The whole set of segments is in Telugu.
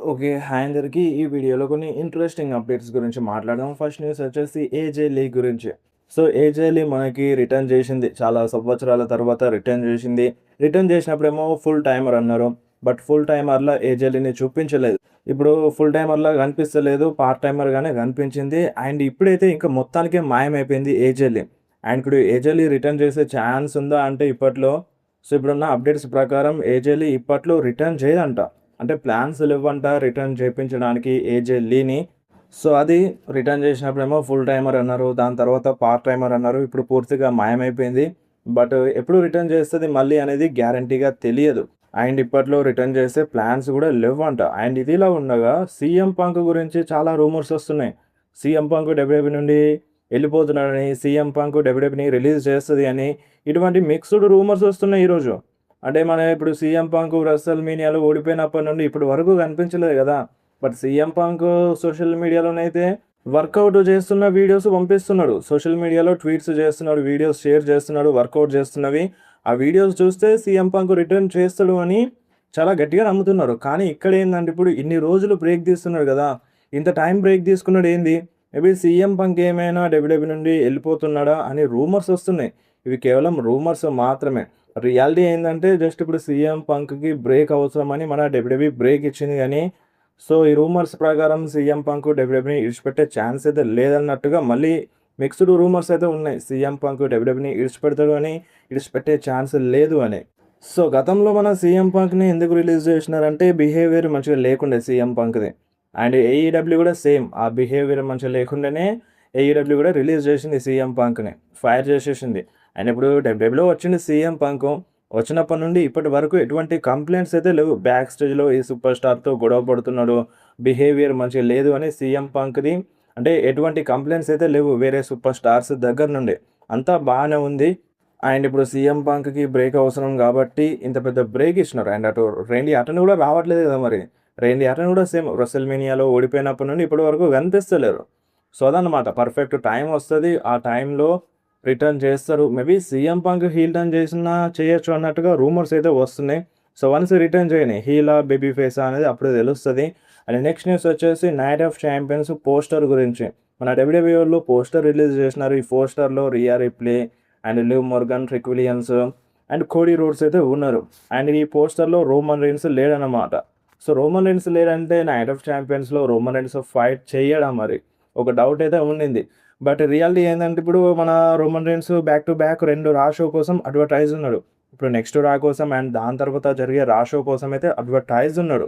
ఓకే. హాయ్ అందరికి. ఈ వీడియోలో కొన్ని ఇంట్రెస్టింగ్ అప్డేట్స్ గురించి మాట్లాడదాం. ఫస్ట్ న్యూస్ వచ్చేసి ఏజే లీ గురించి. సో, ఏజే లీ మనకి రిటర్న్ చేసింది. చాలా సంవత్సరాల తర్వాత రిటర్న్ చేసింది. రిటర్న్ చేసినప్పుడేమో ఫుల్ టైమర్ అన్నారు. బట్ ఫుల్ టైమర్‌లా ఏజే లీని చూపించలేదు. ఇప్పుడు ఫుల్ టైమర్‌లా కనిపిస్తలేదు. పార్ట్ టైమర్‌గానే కనిపించింది. అండ్ ఇప్పుడైతే ఇంకా మొత్తానికే మాయమైపోయింది ఏజే లీ. అండ్ ఇప్పుడు ఏజే లీ రిటర్న్ చేసే ఛాన్స్ ఉందా అంటే ఇప్పట్లో సో, ఇప్పుడున్న అప్డేట్స్ ప్రకారం ఏజే లీ ఇప్పట్లో రిటర్న్ చేయదంట. అంటే ప్లాన్స్ లెవ్వంట రిటర్న్ చేపించడానికి ఏజే లీని. సో, అది రిటర్న్ చేసినప్పుడేమో ఫుల్ టైమర్ అన్నారు. దాని తర్వాత పార్ట్ టైమర్ అన్నారు. ఇప్పుడు పూర్తిగా మాయమైపోయింది. బట్ ఎప్పుడు రిటర్న్ చేస్తది మళ్ళీ అనేది గ్యారంటీగా తెలియదు. అండ్ ఇప్పట్లో రిటర్న్ చేసే ప్లాన్స్ గూడా లెవ్వంట. అండ్ ఇదిలా ఉండగా సీఎం పంక్ గురించి చాలా రూమర్స్ వస్తున్నాయి. సీఎం పంక్ డబ్ల్యూడబ్ల్యూఈ నుండి ఎళ్ళిపోతున్నాడని, సీఎం పంక్ డబ్ల్యూడబ్ల్యూఈని రిలీజ్ చేస్తది అని ఇటువంటి మిక్స్డ్ రూమర్స్ వస్తున్నాయి ఈరోజు. అంటే మన ఇప్పుడు సీఎం పంక్ రెస్సల్ మీనియాలో ఓడిపోయినప్పటి నుండి ఇప్పటి వరకు కనిపించలేదు గదా! బట్ సీఎం పంక్ సోషల్ మీడియాలోనైతే వర్కౌట్ చేస్తున్న వీడియోస్ పంపిస్తున్నాడు. సోషల్ మీడియాలో ట్వీట్స్ చేస్తున్నాడు, వీడియోస్ షేర్ చేస్తున్నాడు, వర్కౌట్ చేస్తున్నవి. ఆ వీడియోస్ చూస్తే సీఎం పంక్ రిటర్న్ చేస్తాడు అని చాలా గట్టిగా నమ్ముతున్నారు. కానీ ఇక్కడేందంటే ఇప్పుడు ఇన్ని రోజులు బ్రేక్ తీస్తున్నాడు గదా! ఇంత టైం బ్రేక్ తీసుకున్నాడు ఏంది? మేబీ సీఎం పంక్ ఏమైనా డబ్ల్యూడబ్ల్యూఈ నుండి ఎళ్ళిపోతున్నాడా అని రూమర్స్ వస్తున్నాయి. ఇవి కేవలం రూమర్స్ మాత్రమే. రియాలిటీ ఏందంటే జస్ట్ ఇప్పుడు సీఎం పంక్‌కి బ్రేక్ అవసరమని మన డబ్ల్యూడబ్ల్యూఈ బ్రేక్ ఇచ్చింది గానీ, సో, ఈ రూమర్స్ ప్రకారం సీఎం పంక్ డబ్ల్యూడబ్ల్యూఈని ఇడిచిపెట్టే ఛాన్స్ అయితే లేదన్నట్టుగా మళ్ళీ మిక్స్డ్ రూమర్స్ అయితే ఉన్నాయి. సీఎం పంక్ డబ్ల్యూడబ్ల్యూఈని ఇడిచిపెడతాడు అని, ఇడిచిపెట్టే ఛాన్స్ లేదు అని. సో, గతంలో మన సీఎం పంక్‌ని ఎందుకు రిలీజ్ చేసినారంటే బిహేవియర్ మంచిగా లేకుండే సీఎం పంక్‌ది. అండ్ ఏఈడబ్ల్యూ కూడా సేమ్. ఆ బిహేవియర్ మంచిగా లేకుండానే ఏఈడబ్ల్యూ కూడా రిలీజ్ చేసింది సీఎం పంక్‌ని. ఫైర్ చేసేసింది. అండ్ ఇప్పుడు డబ్ల్యూడబ్ల్యూలో వచ్చింది సీఎం పంక్. వచ్చినప్పటి నుండి ఇప్పటి వరకు ఎటువంటి కంప్లెయింట్స్ అయితే లేవు. బ్యాక్ స్టేజ్‌లో ఈ సూపర్ స్టార్‌తో గొడవ పడుతున్నాడు. బిహేవియర్ మంచిగా లేదు అని సీఎం పంక్‌ది అంటే ఎటువంటి కంప్లెయింట్స్ అయితే లేవు వేరే సూపర్ స్టార్స్ దగ్గర నుండి. అంతా బానే ఉంది. అండ్ ఇప్పుడు సీఎం పంక్‌కి బ్రేక్ అవసరం కాబట్టి ఇంత పెద్ద బ్రేక్ ఇచ్చినారు. అండ్ అటు రేండీ ఆర్టన్ కూడా రావట్లేదు కదా మరి. రేండీ ఆర్టన్ కూడా సేమ్ రెస్ల్‌మేనియాలో ఓడిపోయినప్పటి నుండి ఇప్పటి వరకు కనిపిస్తలేరు. సో, అదన్నమాట. పర్ఫెక్ట్ టైం వస్తది. ఆ టైంలో రిటర్న్ చేస్తారు. Maybe CM Punk heel turn చేసినా చేయొచ్చు అన్నట్టుగా రూమర్స్ అయితే వస్తున్నాయి. సో, వన్స్ రిటర్న్ చేయని హీలా, బేబీ ఫేసా అనేది అప్పుడే తెలుస్తది. అండ్ నెక్స్ట్ న్యూస్ వచ్చేసి నైట్ ఆఫ్ ఛాంపియన్స్ పోస్టర్ గురించి. మన డబ్ల్యూడబ్ల్యూఈలో పోస్టర్ రిలీజ్ చేసినారు. ఈ పోస్టర్‌లో Rhea Ripley and Liv Morgan, Trick Williams and Cody Rhodes అయితే ఉన్నారు. అండ్ ఈ పోస్టర్‌లో రోమన్ రీన్స్ లేడన్నమాట. సో, రోమన్ రీన్స్ లేడంటే నైట్ ఆఫ్ ఛాంపియన్స్‌లో రోమన్ రీన్స్ ఫైట్ చెయ్యడా మరి? ఒక డౌట్ అయితే ఉండింది. బట్ రియాలిటీ ఏందంటే ఇప్పుడు మన Roman Reigns back to back 2 Raw show కోసం అడ్వర్టైజ్ ఉన్నాడు. ఇప్పుడు నెక్స్ట్ రా కోసం అండ్ దాని తర్వాత జరిగే రా షో కోసం అయితే అడ్వర్టైజ్ ఉన్నాడు.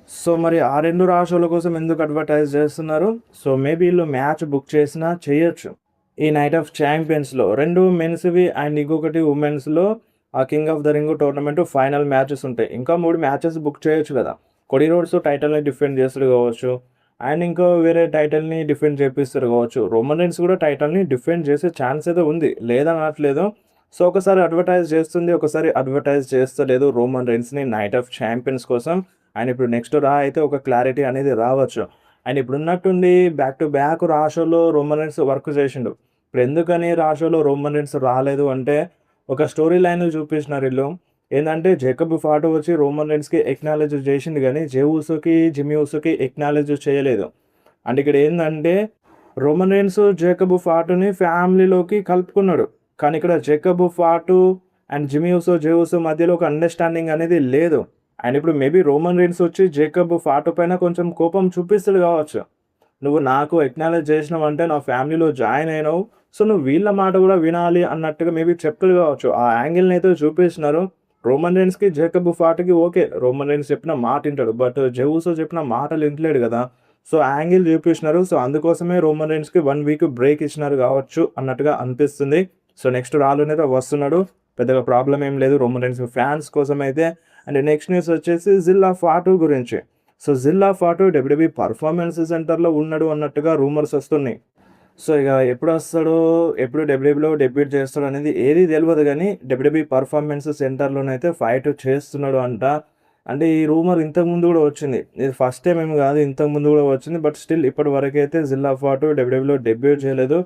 సో, మరి ఆ 2 రా షోల కోసం ఎందుకు అడ్వర్టైజ్ చేస్తున్నారు? సో, మేబీ ఈళ్ళు మ్యాచ్ బుక్ చేసినా చేయొచ్చు. ఈ నైట్ ఆఫ్ ఛాంపియన్స్‌లో 2 మెన్స్‌వి అండ్ ఇంకొకటి వుమెన్స్‌లో ఆ king of the ring tournament final matches ఉంటాయి. ఇంకా 3 మ్యాచెస్ బుక్ చేయొచ్చు కదా! కొడీ రోడ్స్ టైటిల్‌ని డిఫెండ్ చేస్తాడు కావచ్చు. అండ్ ఇంకో వేరే టైటిల్‌ని డిఫెండ్ చేపిస్తారు కావచ్చు. రోమన్ రీన్స్ కూడా టైటిల్‌ని డిఫెండ్ చేసే ఛాన్స్ అయితే ఉంది. లేదనట్లేదు. సో, ఒకసారి అడ్వర్టైజ్ చేస్తుంది. ఒకసారి అడ్వర్టైజ్ చేస్తలేదు రోమన్ రీన్స్‌ని నైట్ ఆఫ్ ఛాంపియన్స్ కోసం. అండ్ ఇప్పుడు నెక్స్ట్ రా అయితే ఒక క్లారిటీ అనేది రావచ్చు. అండ్ ఇప్పుడున్నట్టుండి బ్యాక్ టు బ్యాక్ రా షోలో రోమన్ రీన్స్ వర్క్ చేసిండు. ఇప్పుడెందుకని రా షోలో రోమన్ రీన్స్ రాలేదు అంటే ఒక స్టోరీ లైన్ చూపించినారు ఈళ్ళు. ఏందంటే జేకబ్ ఫాటో వచ్చి రోమన్ రీన్స్‌కి ఎక్నాలెడ్జ్ చేసిండు గానీ, జే ఊసోకి, జిమ్మీ ఊసోకి ఎక్నాలెడ్జ్ చేయలేదు. అండ్ ఇక్కడ ఏందంటే రోమన్ రీన్స్ జేకబ్ ఫాటుని ఫ్యామిలీలోకి కలుపుకున్నాడు. కానీ ఇక్కడ జేకబ్ ఫాటు అండ్ జిమ్మీ ఊసో, జే ఊసో మధ్యలో ఒక అండర్‌స్టాండింగ్ అనేది లేదు. అండ్ ఇప్పుడు మేబీ రోమన్ రీన్స్ వచ్చి జేకబ్ ఫాటు పైన కొంచెం కోపం చూపిస్తాడు కావచ్చు. నువ్వు నాకు ఎక్నాలెడ్జ్ చేసినావంటే నా ఫ్యామిలీలో జాయిన్ అయినావు. సో, నువ్వు వీళ్ళ మాట కూడా వినాలి అన్నట్టుగా మేబీ చెప్తాడు కావచ్చు. ఆ యాంగిల్‌ని అయితే చూపిస్తున్నారు. రోమన్ రీన్స్‌కి, జేకబ్ ఫాట్‌కి ఓకే. రోమన్ రీన్స్ చెప్పిన మాట ఇంటాడు. బట్ జే ఊసో చెప్పిన మాటలు ఇంటలేడు గదా! సో, యాంగిల్ చూపిచ్చినారు. సో, అందుకోసమే రోమన్ రీన్స్‌కి 1 వీక్ బ్రేక్ ఇచ్చినారు గావచ్చు అన్నట్టుగా అనిపిస్తుంది. సో, నెక్స్ట్ రాలోనైతే వస్తున్నాడు. పెద్దగా ప్రాబ్లమ్ ఏం లేదు రోమన్ రీన్స్ ఫ్యాన్స్ కోసమైతే. అండ్ నెక్స్ట్ న్యూస్ వచ్చేసి జిల్లా ఫాటు గురించి. సో, జిల్లా ఫాటు డబ్ల్యూడబ్ల్యూఈ పర్ఫార్మెన్స్ సెంటర్‌లో ఉన్నాడు అన్నట్టుగా రూమర్స్ వస్తున్నాయి. సో, ఇక ఎప్పుడొస్తాడో, ఎప్పుడు డబ్ల్యూడబ్ల్యూలో డెబ్యూట్ చేస్తాడో అనేది ఏది తెలవదు గానీ, డబ్ల్యూడబ్ల్యూఈ పర్ఫార్మెన్స్ సెంటర్‌లోనైతే ఫైట్ చేస్తున్నాడు అంట. అంటే ఈ రూమర్ ఇంతకుముందు గూడా వచ్చింది. ఇది ఫస్ట్ టైమ్ ఏమి గాదు. ఇంతకుముందు గూడా వచ్చింది. బట్ స్టిల్ ఇప్పటి వరకైతే జిల్లా ఫాటు డబ్ల్యూడబ్ల్యూలో డెబ్యూట్ చేయలేదు.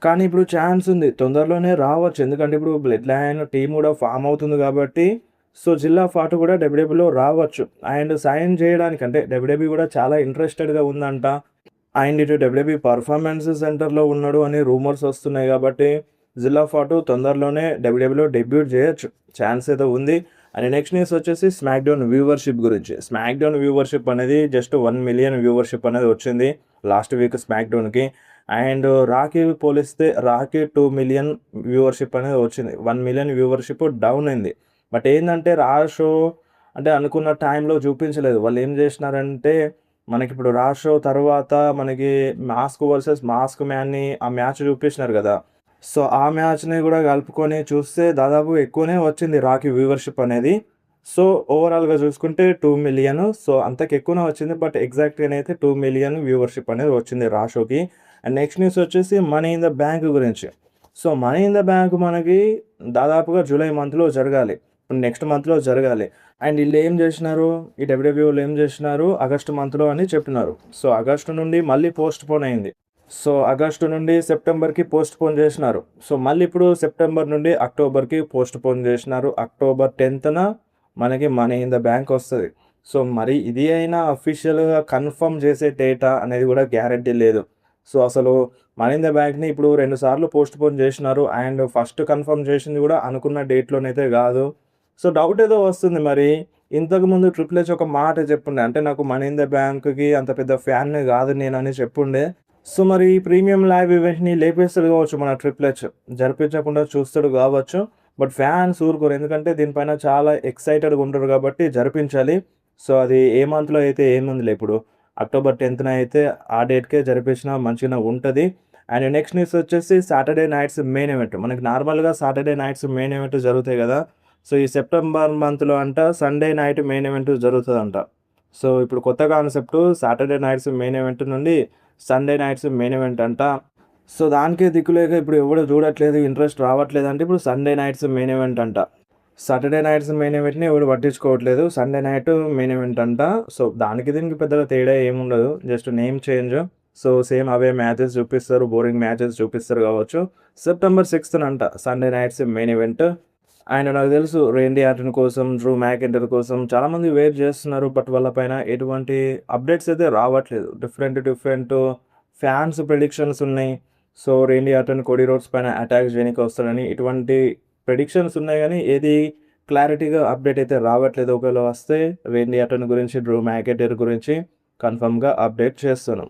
కానీ ఇప్పుడు ఛాన్స్ ఉంది. తొందరలోనే రావచ్చు. ఎందుకంటే ఇప్పుడు బ్లడ్ లైన్ టీమ్ గూడా ఫార్మ్ అవుతుంది గాబట్టి, సో జిల్లా ఫాటు కూడా డబ్ల్యూడబ్ల్యూలో రావచ్చు. అండ్ సైన్ చేయడానికి అంటే డబ్ల్యూడబ్ల్యూ కూడా చాలా ఇంట్రెస్టెడ్‌గా ఉందంట. అండ్ ఇటు డబ్ల్యూడబ్ల్యూ పర్ఫార్మెన్స్ సెంటర్‌లో ఉన్నాడు అని రూమర్స్ వస్తున్నాయి కాబట్టి జిల్లా ఫాటు తొందరలోనే డబ్ల్యూడబ్ల్యూలో డెబ్యూట్ చేయొచ్చు. ఛాన్స్ అయితే ఉంది. అండ్ నెక్స్ట్ న్యూస్ వచ్చేసి స్మాక్ డౌన్ వ్యూవర్‌షిప్ గురించి. స్మాక్ డౌన్ వ్యూవర్‌షిప్ అనేది జస్ట్ 1,000,000 వ్యూవర్‌షిప్ అనేది వచ్చింది లాస్ట్ వీక్ స్మాక్ డౌన్‌కి. అండ్ రాకీ పోలిస్తే రాకీ 2,000,000 వ్యూవర్‌షిప్ అనేది వచ్చింది. 1,000,000 వ్యూవర్‌షిప్ డౌన్ అయింది. బట్ ఏందంటే షో అంటే అనుకున్న టైంలో చూపించలేదు. వాళ్ళేం జేసినారంటే మనకిప్పుడు షో తర్వాత మనకి మాస్క్ వర్సెస్ మాస్క్ మ్యాన్‌ని ఆ మ్యాచ్ చూపించినారు గదా! సో, ఆ మ్యాచ్‌ని గూడా కలుపుకొని చూస్తే దాదాపు ఎక్కువనే వచ్చింది రాకీ వ్యూవర్‌షిప్ అనేది. సో, ఓవరాల్‌గా చూసుకుంటే 2,000,000 సో, అంతకెక్కువనే వచ్చింది. బట్ ఎగ్జాక్ట్‌గానైతే 2,000,000 వ్యూవర్‌షిప్ అనేది వచ్చింది షోకి. అండ్ నెక్స్ట్ న్యూస్ వచ్చేసి మనీ ఇన్ ద బ్యాంక్ గురించి. So, money in the bank మనకి దాదాపుగా జూలై మంత్‌లో జరగాలి. నెక్స్ట్ మంత్‌లో జరగాలి. అండ్ ఈళ్ళేం జేసినారు, ఈ డబ్ల్యూడబ్ల్యూఓళ్ళు ఏం జేసినారు, ఆగస్ట్ మంత్‌లో అని చెప్తున్నారు. సో, ఆగస్టు నుండి మళ్ళీ పోస్ట్‌పోన్ అయింది. సో, ఆగస్టు నుండి సెప్టెంబర్‌కి పోస్ట్‌పోన్ జేసినారు. సో, మళ్ళీ ఇప్పుడు సెప్టెంబర్ నుండి అక్టోబర్‌కి పోస్ట్‌పోన్ జేసినారు. అక్టోబర్ 10న మనకి మనీ ఇన్ ద బ్యాంక్ ఒస్తది. సో, మరి ఇది అయినా అఫీషియల్‌గా కన్ఫర్మ్ చేసే డేటా అనేది గూడా గ్యారంటీ లేదు. సో, అసలు మనీ ఇన్ ద బ్యాంక్‌ని ఇప్పుడు 2 సార్లు పోస్ట్‌పోన్ జేసినారు. అండ్ ఫస్ట్ కన్ఫర్మ్ చేసింది గూడా అనుకున్న డేట్‌లోనైతే గాదు. సో, డౌట్ ఏదో వస్తుంది మరి. ఇంతకుముందు 'ట్రిపుల్ హెచ్' ఒక మాట చెప్పుండే. అంటే నాకు 'మనీ ఇన్ ద బ్యాంక్‌కి' అంత పెద్ద ఫ్యాన్‌ని గాదు నేనని చెప్పుండే. సో, మరి ఈ ప్రీమియం లైవ్ ఈవెంట్‌ని లేపేస్తాడు గావచ్చు మన 'ట్రిపుల్ హెచ్'. జరిపించకుండా చూస్తాడు గావచ్చు. బట్ ఫ్యాన్స్ ఊరుకోరు. ఎందుకంటే దీనిపైన చాలా ఎక్సైటెడ్‌గా ఉంటారు కాబట్టి జరిపించాలి. సో, అది ఏ మంత్‌లో అయితే ఏముందిలే ఇప్పుడు. అక్టోబర్ 10న అయితే ఆ డేట్‌కే జరిపించినా మంచిగానే ఉంటది. అండ్ నెక్స్ట్ న్యూస్ వచ్చేసి సాటర్‌డే నైట్స్ మెయిన్ ఈవెంట్. మనకి నార్మల్‌గా సాటర్‌డే నైట్స్ మెయిన్ ఈవెంట్ జరుగుతాయి గదా! సో, ఈ సెప్టెంబర్ మంత్‌లో అంట సండే నైట్ మెయిన్ ఈవెంట్ జరుగుతదంట. సో, ఇప్పుడు కొత్త concept Saturday nights main event నుండి సండే నైట్స్ మెయిన్ ఈవెంట్ అంట. సో, దానికే దిక్కులేక ఇప్పుడు ఎవడు చూడట్లేదు, ఇంట్రెస్ట్ రావట్లేదంటే ఇప్పుడు సండే నైట్స్ మెయిన్ ఈవెంట్ అంట. సాటర్‌డే నైట్స్ మెయిన్ ఈవెంట్‌ని ఎవడు పట్టించుకోవట్లేదు. సండే నైట్ మెయిన్ ఈవెంట్ అంట. సో, దానికి దీనికి పెద్దగా తేడా ఏముండదు. Just name change. So, same అవే మ్యాచెస్ చూపిస్తారు. బోరింగ్ మ్యాచెస్ చూపిస్తారు కావచ్చు. సెప్టెంబర్ 6నంట Sunday nights main event. And నాకు తెలుసు రేండీ ఆర్టన్ కోసం, డ్రూ మ్యాకింటైర్ కోసం చాలామంది వెయిట్ చేస్తున్నారు. బట్ వాళ్ళ పైన ఎటువంటి అప్డేట్స్ అయితే రావట్లేదు. డిఫరెంట్ ఫ్యాన్స్ ప్రిడిక్షన్స్ ఉన్నాయి. సో, రేండీ ఆర్టన్ కోడీ రోడ్స్ పైన అటాక్ చేయనీకి వస్తాడని ఇటువంటి ప్రిడిక్షన్స్ ఉన్నాయి గానీ, ఏది క్లారిటీగా అప్డేట్ అయితే రావట్లేదు. ఒకవేళ వస్తే రేండీ ఆర్టన్ గురించి, డ్రూ మ్యాకింటైర్ గురించి కన్ఫర్మ్‌గా అప్డేట్ చేస్తాను.